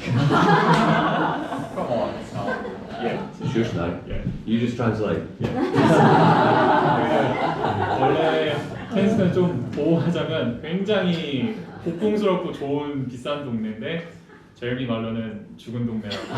Come on. Yeah. Shush now. Yeah. You just translate. 원래 텐스는 좀 보호하자면 굉장히 고풍스럽고 좋은 비싼 동네인데 제레미 말로는 죽은 동네라고.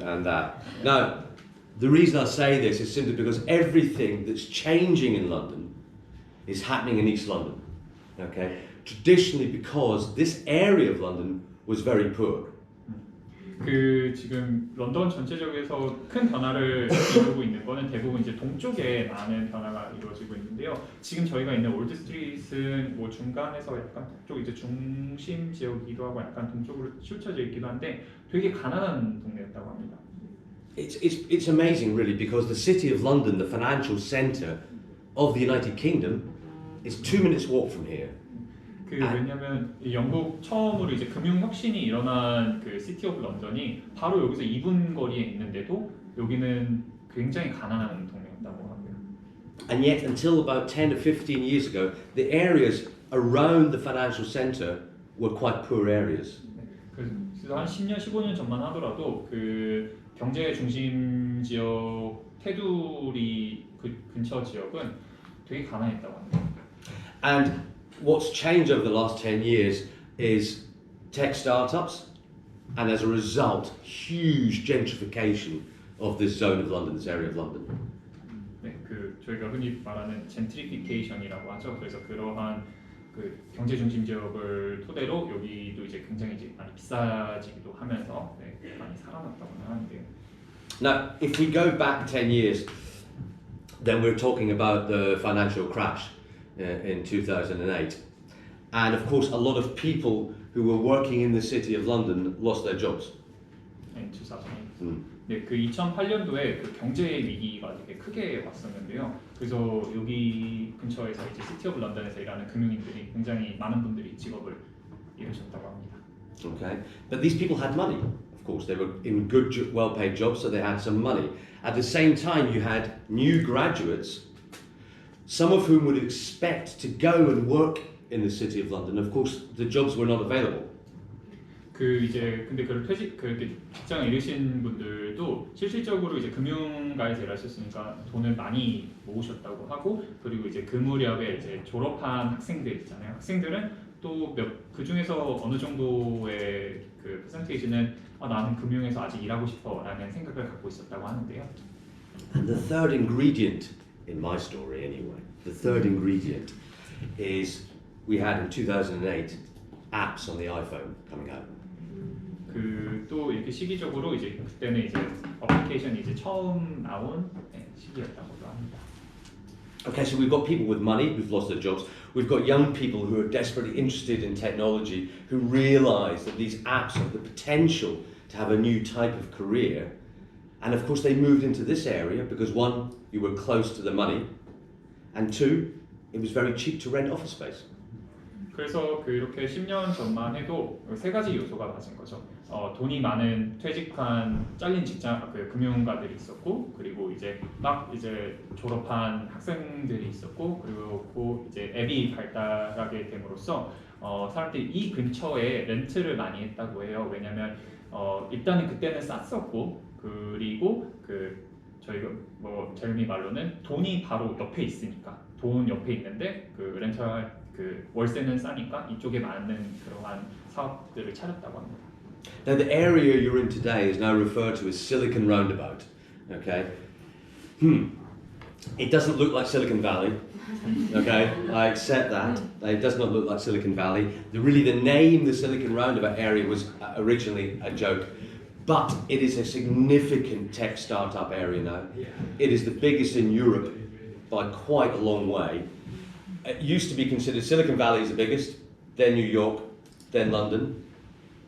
And that. Now, the reason I say this is simply because everything that's changing in London is happening in East London. Okay? Traditionally, because this area of London was very poor. 그 지금 런던 전체적에서 큰 변화를 이루고 있는 거는 대부분 이제 동쪽에 많은 변화가 이루어지고 있는데요. 지금 저희가 있는 올드 스트리트는 뭐 중간에서 약간 동쪽 이제 중심 지역이기도 하고 약간 동쪽으로 치우쳐져 있기도 한데 되게 가난한 동네였다고 합니다. It's amazing, really, because the city of London, the financial centre of the United Kingdom, is 2 minutes walk from here. 왜냐면 영국 처음으로 이제 금융 혁신이 일어난 그 시티 오브 런던이 바로 여기서 2분 거리에 있는데도 여기는 굉장히 가난한 동네였다고 하고요. And yet, until about 10 to 15 years ago, the areas around the financial centre were quite poor areas. 그래서 한 10년, 15년 전만 하더라도 그 경제 중심 지역 테두리 그 근처 지역은 되게 가난했다고 합니다. And what's changed over the last 10 years is tech startups, and as a result, huge gentrification of this zone of London, this area of London. 네, 그 저희가 흔히 말하는 젠트리피케이션이라고 하죠. 그래서 그러한 그 경제 중심 지역을 토대로 여기도 이제 굉장히 이제 많이 비싸지기도 하면서 네, 많이 살아났다고 하는데요. Now, if we go back 10 years, then we're talking about the financial crash in 2008. And of course, a lot of people who were working in the city of London lost their jobs. In 2008. 네, 그 2008년도에 그 경제 위기가 되게 크게 왔었는데요. 그래서 여기 근처에서 이제 시티 오브 런던에서 일하는 금융인들이 굉장히 많은 분들이 직업을 잃으셨다고 합니다. Okay, but these people had money. Of course, they were in good, well-paid jobs, so they had some money. At the same time, you had new graduates, some of whom would expect to go and work in the city of London. Of course, the jobs were not available. 근데 그렇게 직장 잃으신 분들도 실질적으로 이제 금융가에서 일하셨으니까 돈을 많이 모으셨다고 하고, 그리고 이제 그 무렵에 이제 졸업한 학생들 있잖아요. 학생들은 또 그 중에서 어느 정도의 그 퍼센테이지는 나는 금융에서 아직 일하고 싶어라는 생각을 갖고 있었다고 하는데요. And the third ingredient in my story, anyway, the third ingredient is we had in 2008 apps on the iPhone coming out. 또 이렇게 시기적으로 이제 그때는 이제 어플리케이션이 이제 처음 나온 시기였다고도 합니다. Okay, so we've got people with money who've lost their jobs. We've got young people who are desperately interested in technology who realise that these apps have the potential to have a new type of career. And of course, they moved into this area because one, you were close to the money, and two, it was very cheap to rent office space. 그래서 그렇게 10년 전만 해도 세 가지 요소가 맞은 거죠. 돈이 많은 퇴직한 잘린 직장 그 금융가들이 있었고, 그리고 이제 막 이제 졸업한 학생들이 있었고, 그리고 이제 앱이 발달하게 됨으로써 사람들이 이 근처에 렌트를 많이 했다고 해요. 왜냐면 일단은 그때는 쌌었고, 그리고 저희가 뭐 제레미 말로는 돈이 바로 옆에 있으니까, 돈 옆에 있는데 그 렌트할 그 월세는 싸니까 이쪽에 많은 그러한 사업들을 차렸다고 합니다. Now the area you're in today is now referred to as Silicon Roundabout. Okay, it doesn't look like Silicon Valley. Okay, I accept that. It does not look like Silicon Valley. The name, the Silicon Roundabout area, was originally a joke, but it is a significant tech startup area now. It is the biggest in Europe by quite a long way. It used to be considered Silicon Valley is the biggest, then New York, then London.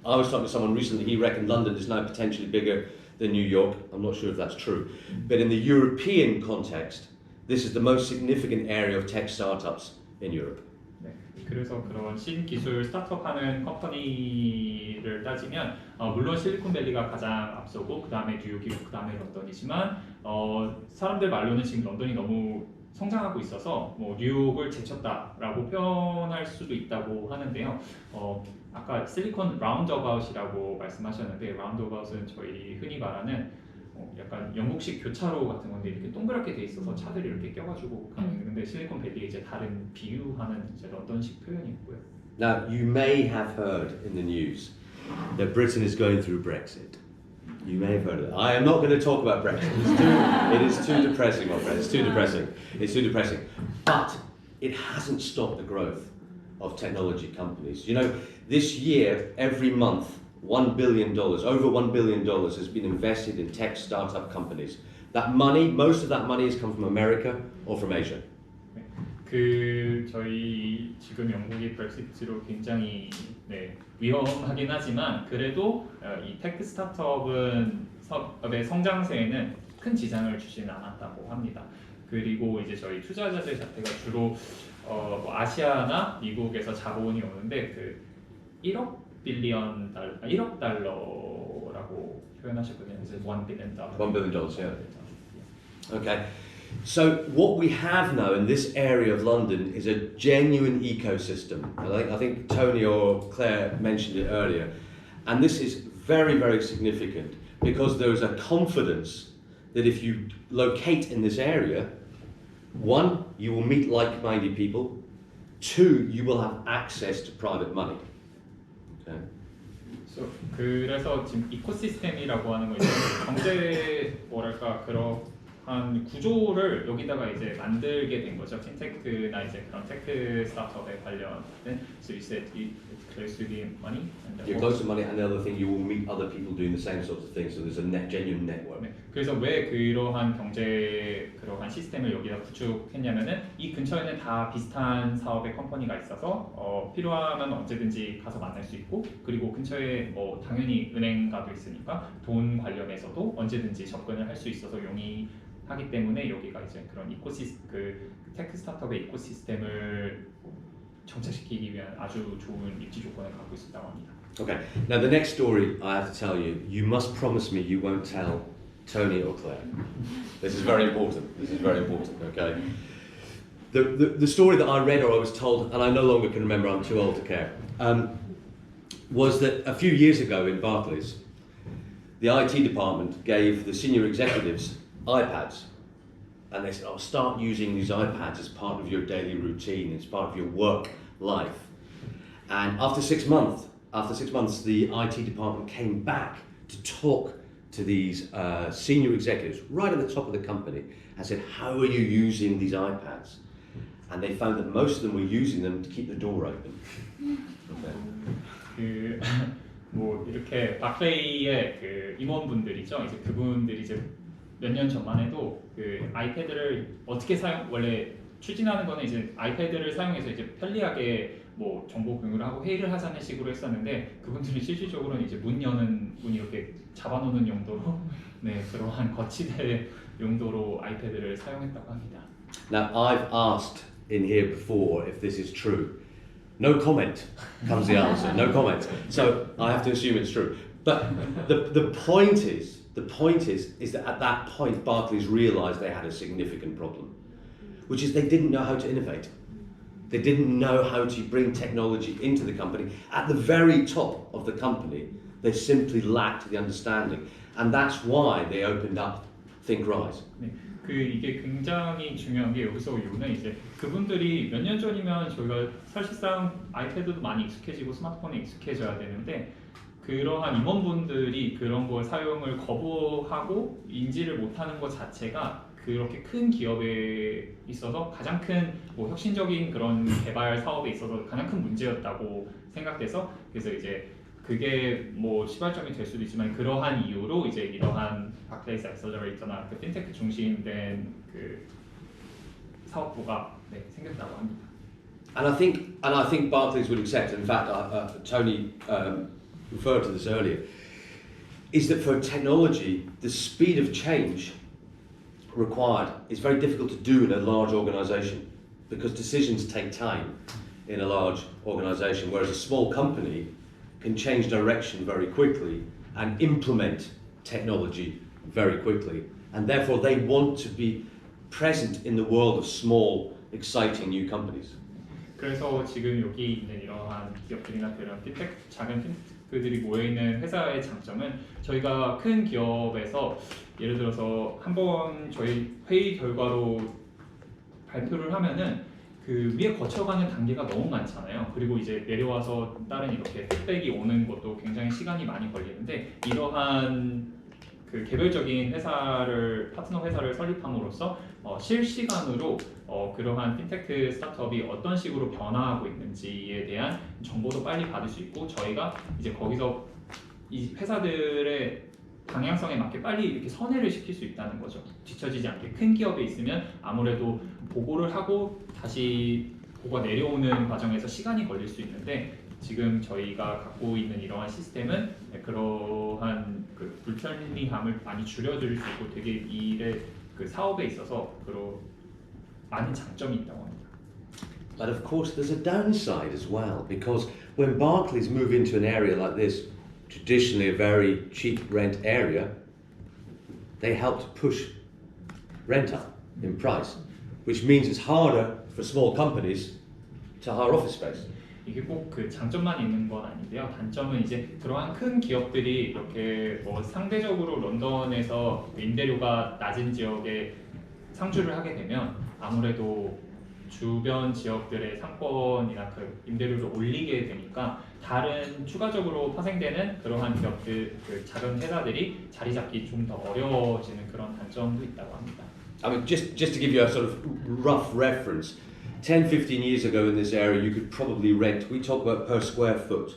I was talking to someone recently, he reckoned London is now potentially bigger than New York. I'm not sure if that's true. But in the European context, this is the most significant area of tech startups in Europe. 네, 그래서 그런 신기술 스타트업하는 컴퍼니를 따지면 물론 실리콘밸리가 가장 앞서고 그 다음에 뉴욕이고 그 다음에 런던이지만 사람들 말로는 지금 런던이 너무 성장하고 있어서 뭐 뉴욕을 제쳤다라고 표현할 수도 있다고 하는데요. 아까 실리콘 라운드어바웃이라고 말씀하셨는데 라운드어바웃은 저희 흔히 말하는 약간 영국식 교차로 같은 건데 이렇게 동그랗게 돼 있어서 차들이 이렇게 껴가지고 가는 건데 실리콘밸리에 이제 다른 비유하는 이제 런던식 표현이 있고요. Now, you may have heard in the news that Britain is going through Brexit. You may have heard of it. I am not going to talk about Brexit. It is too depressing, my friend. It's too depressing. It's too depressing. But it hasn't stopped the growth of technology companies. You know, this year, every month, $1 billion, over $1 billion has been invested in tech startup companies. That money, most of that money has come from America or from Asia. 저희 지금 영국이 브렉시트로 굉장히 위험하긴 하지만 그래도 이 테크 스타트업의 성장세에는 큰 지장을 주지는 않았다고 합니다. 그리고 이제 저희 투자자들 자체가 주로 뭐 아시아나 미국에서 자본이 오는데 그 1억 달러라고 표현하셨거든요. 그래서 $1 billion. $1 billion, yeah. Okay. So what we have now in this area of London is a genuine ecosystem. I think Tony or Claire mentioned it earlier. And this is very, very significant because there is a confidence that if you locate in this area, one, you will meet like-minded people. Two, you will have access to private money. Okay. 그래서 지금 이코시스템이라고 하는 거 이제 경제 그러한 구조를 여기다가 이제 만들게 된 거죠. 핀테크나 이제 그런 테크 스타트업에 관련된. So you said it's close to the money. You're close to money, and the other thing, you will meet other people doing the same sorts of things. So there's a genuine network. 네, 그래서 왜 그러한 그러한 시스템을 여기다 구축했냐면은 이 근처에는 다 비슷한 사업의 컴퍼니가 있어서 필요하면 언제든지 가서 만날 수 있고 그리고 근처에 뭐 당연히 은행가도 있으니까 돈 관련해서도 언제든지 접근을 할 수 있어서 용이하기 때문에 여기가 이제 그런 테크 스타트업의 이코시스템을 정착시키기 위한 아주 좋은 입지 조건을 갖고 있다고 합니다. Okay, now the next story I have to tell you, you must promise me you won't tell Tony or Claire. This is very important, okay? The story that I read or I was told, and I no longer can remember, I'm too old to care, was that a few years ago in Barclays, the IT department gave the senior executives iPads. And they said, start using these iPads as part of your daily routine, as part of your work life. And after 6 months, the IT department came back to talk to these senior executives right at the top of the company and said, how are you using these iPads? And they found that most of them were using them to keep the door open. Okay. 뭐 이렇게 바클레이의 그 임원분들이죠. 이제 그분들이 이제 몇 년 전만 해도 그 아이패드를 어떻게 원래 추진하는 거는 이제 아이패드를 사용해서 이제 편리하게 뭐 정보 공유를 하고 회의를 하자는 식으로 했었는데 그분들은 실질적으로는 이제 문 이렇게 잡아놓는 용도로 그러한 거치대 용도로 아이패드를 사용했다고 합니다. Now I've asked in here before if this is true. No comment comes the answer. No comment. So I have to assume it's true. But the point is that at that point Barclays realised they had a significant problem, which is they didn't know how to innovate. They didn't know how to bring technology into the company. At the very top of the company, they simply lacked the understanding, and that's why they opened up Think Rise. 이게 굉장히 중요한 게 여기서 이유는 이제 그분들이 몇 년 전이면 저희가 사실상 아이패드도 많이 익숙해지고 스마트폰에 익숙해져야 되는데 그러한 임원분들이 그런 걸 사용을 거부하고 인지를 못하는 것 자체가 그렇게 큰 기업에 있어서 가장 큰 뭐 혁신적인 그런 개발 사업에 있어서 가장 큰 문제였다고 생각돼서 그래서 이제 그게 뭐 시발점이 될 수도 있지만 그러한 이유로 이제 이러한 바클레이스 액셀러레이터나 그 핀테크 중심된 그 사업부가 생겼다고 합니다. And I think Barclays would accept. In fact, Tony referred to this earlier. Is that for technology, the speed of change required is very difficult to do in a large organisation because decisions take time in a large organisation, whereas a small company can change direction very quickly and implement technology very quickly, and therefore they want to be present in the world of small, exciting new companies. 그래서 지금 여기 있는 이러한 기업들이나 그런 작은 핀테크들이 모여있는 회사의 장점은 저희가 큰 기업에서 예를 들어서 한번 저희 회의 결과로 발표를 하면은 그 위에 거쳐가는 단계가 너무 많잖아요. 그리고 이제 내려와서 다른 이렇게 피드백이 오는 것도 굉장히 시간이 많이 걸리는데 이러한 그 개별적인 파트너 회사를 설립함으로써 실시간으로 그러한 핀테크 스타트업이 어떤 식으로 변화하고 있는지에 대한 정보도 빨리 받을 수 있고 저희가 이제 거기서 이 회사들의 방향성에 맞게 빨리 이렇게 선회를 시킬 수 있다는 거죠. 뒤처지지 않게 큰 기업에 있으면 아무래도 보고를 하고 다시 보고가 내려오는 과정에서 시간이 걸릴 수 있는데 지금 저희가 갖고 있는 이러한 시스템은 그러한 그 불편함을 많이 줄여줄 수 있고 되게 일의 그 사업에 있어서 많은 장점이 있다고 합니다. But of course, there's a downside as well, because when Barclays move into an area like this, traditionally a very cheap rent area, they help to push rent up in price, which means it's harder for small companies to hire office space. 이게 꼭 그 장점만 있는 건 아닌데요. 단점은 이제 그러한 큰 기업들이 이렇게 뭐 상대적으로 런던에서 임대료가 낮은 지역에 상주를 하게 되면 아무래도 주변 지역들의 상권이나 그 임대료를 올리게 되니까 다른 추가적으로 파생되는 그러한 기업들, 그 작은 회사들이 자리 잡기 좀 더 어려워지는 그런 단점도 있다고 합니다. I mean, just to give you a sort of rough reference, 10, 15 years ago in this area, you could probably rent, we talk about per square foot,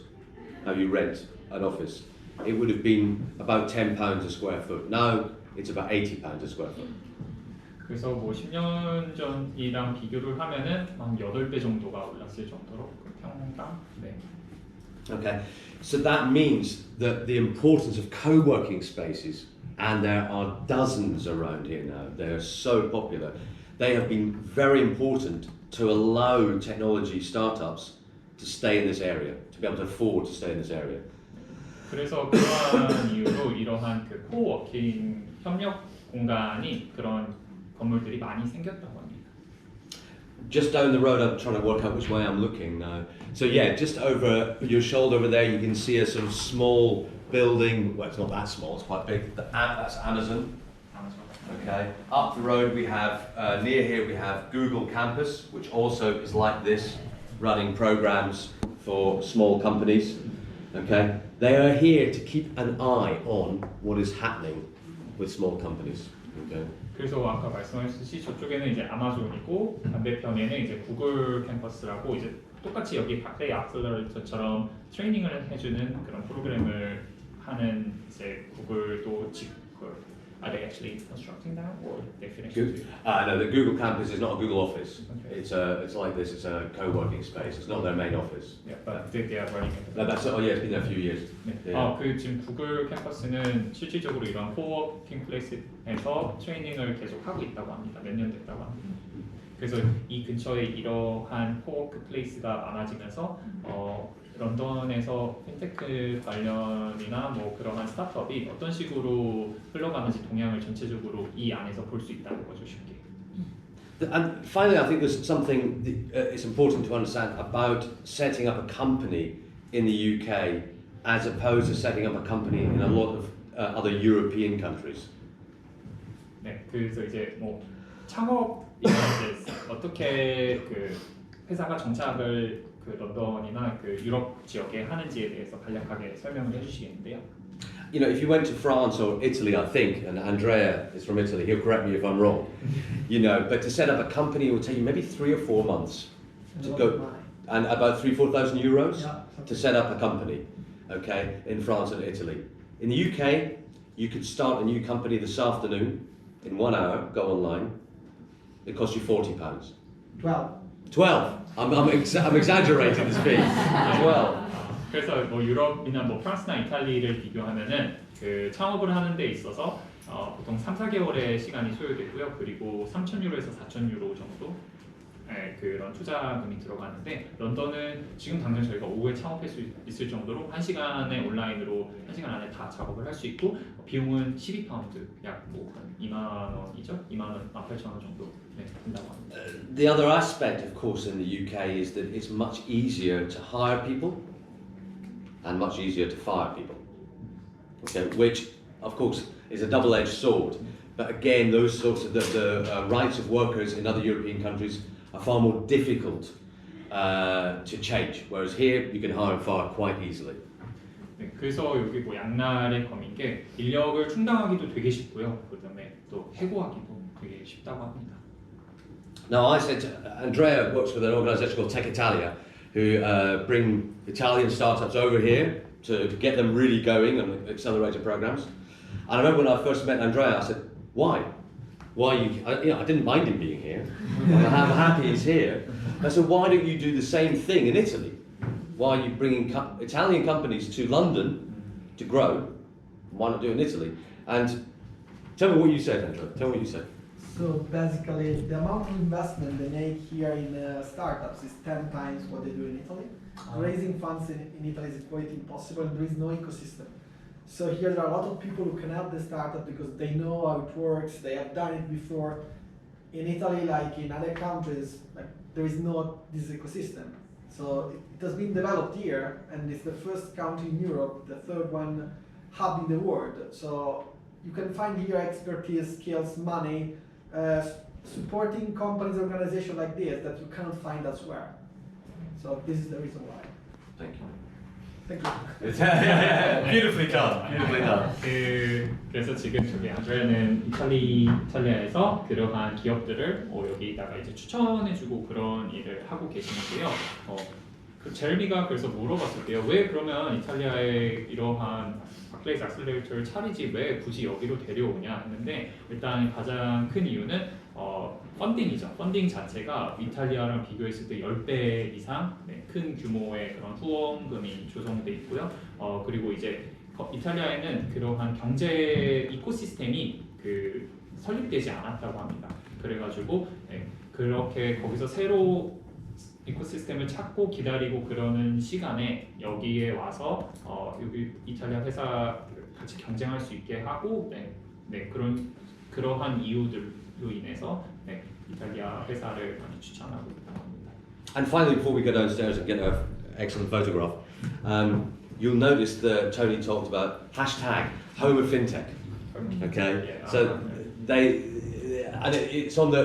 how you rent an office. It would have been about £10 a square foot. Now it's about £80 a square foot. 그래서 뭐 10년 전이랑 비교를 하면은 한 8배 정도가 올랐을 정도로 그 평당. 네. Okay, so that means that the importance of co-working spaces, and there are dozens around here now, they are so popular, they have been very important to allow technology startups to stay in this area, to be able to afford to stay in this area. 그래서 그러한 이유로 이러한 그 코워킹 협력 공간이 그런 건물들이 많이 생겼다고 합니다. Just down the road, I'm trying to work out which way I'm looking now. So yeah, just over your shoulder over there, you can see a sort of small building. Well, it's not that small; it's quite big. That's Amazon. Okay. Up the road, we have near here we have Google Campus, which also is like this, running programs for small companies. Okay. They are here to keep an eye on what is happening with small companies. Okay. 그래서 아까 말씀하셨듯이 저쪽에는 이제 아마존이고 반대편에는 이제 구글 캠퍼스라고 이제 똑같이 여기 박레이 악셀러레이터처럼 트레이닝을 해주는 그런 프로그램을 하는 이제 구글도 Are they actually constructing that, or they finished it? No, the Google Campus is not a Google office. Okay. It's like this. It's a co-working space. It's not their main office. Yeah, but they are running it. No, that's yeah, it's been there a few years. 네. Yeah. 그 지금 구글 캠퍼스는 실질적으로 이런 코워킹 플레이스에서 트레이닝을 계속 하고 있다고 합니다. 몇 년 됐다고 합니다. 그래서 이 근처에 이러한 코워킹 플레이스가 많아지면서 런던에서 핀테크 관련이나 뭐 그러한 스타트업이 어떤 식으로 흘러가는지 동향을 전체적으로 이 안에서 볼 수 있다는 거죠, 쉽게. And finally, I think there's something it's important to understand about setting up a company in the UK as opposed to setting up a company in a lot of other European countries. 네, 그래서 이제 뭐 창업이나 이제 어떻게 그 회사가 정착을 그 런던이나 그 유럽 지역에 하는지에 대해서 간략하게 설명을 해주시겠는데요. You know, if you went to France or Italy, I think, and Andrea is from Italy, he'll correct me if I'm wrong. You know, but to set up a company will take you maybe 3 or 4 months to go, and about 3,000-4,000 euros to set up a company. Okay, in France and Italy. In the UK, you could start a new company this afternoon in 1 hour. Go online. It costs you £40. 12. I'm exaggerating the speed. 12. 그래서 뭐 유럽이나 뭐 프랑스나 이탈리를 비교하면은 그 창업을 하는 데 있어서 보통 3-4개월의 시간이 소요되고요. 그리고 3,000유로에서 4,000유로 정도 그런 투자금이 들어가는데 런던은 지금 당장 저희가 오후에 창업할 수 있을 정도로 1시간에 온라인으로 1시간 안에 다 작업을 할 수 있고 비용은 12파운드 약 뭐 한 2만 원이죠? 2만 원, 18,000원 정도 된다고 합니다. The other aspect, of course, in the UK is that it's much easier to hire people and much easier to fire people. Okay, which, of course, is a double-edged sword. But again, those sorts of the rights of workers in other European countries are far more difficult to change. Whereas here, you can hire and fire quite easily. 네, 그래서 여기 뭐 양날의 검인 게 인력을 충당하기도 되게 쉽고요. 그다음에 또 해고하기도 되게 쉽다고 합니다. Now, I said Andrea works with an organisation called Tech Italia, who bring Italian startups over here to get them really going on accelerator programs. And I remember when I first met Andrea, I said, "Why? Why you? I didn't mind him being here. I'm happy he's here." I said, "Why don't you do the same thing in Italy? Why are you bringing Italian companies to London to grow? Why not do it in Italy?" And tell me what you said, Andrea. Tell me what you said. So basically, the amount of investment they make here in startups is 10 times what they do in Italy. Raising funds in Italy is quite impossible. There is no ecosystem. So here there are a lot of people who can help the startup because they know how it works. They have done it before. In Italy, like in other countries, like there is not this ecosystem. So it has been developed here, and it's the first country in Europe, the third one hub in the world. So you can find here expertise, skills, money, supporting companies, organizations like this that you cannot find elsewhere. So this is the reason why. Thank you. Thank you. Beautifully done. Beautifully done. 그래서 지금 저기 안드레는 이탈리아에서 그러한 기업들을 여기다가 이제 추천해주고 그런 일을 하고 계시는데요. 그 제르미가 그래서 물어봤을게요. 왜 그러면 이탈리아에 이러한 바클레이스 액셀레이터를 차리지 왜 굳이 여기로 데려오냐 했는데 일단 가장 큰 이유는 펀딩이죠. 펀딩 자체가 이탈리아랑 비교했을 때 10배 이상 큰 규모의 그런 후원금이 조성돼 있고요. 그리고 이제 이탈리아에는 그러한 경제 이코시스템이 설립되지 않았다고 합니다. 그래가지고 그렇게 거기서 새로 이코시스템을 찾고 기다리고 그러는 시간에 여기에 와서 여기 이탈리아 회사 같이 경쟁할 수 있게 하고 그러한 이유들로 인해서 이탈리아 회사를 많이 추천하고 있다고 합니다. And finally, before we go downstairs and get an excellent photograph, you'll notice that Tony talked about hashtag home of fintech. Okay, Yeah. so it's on the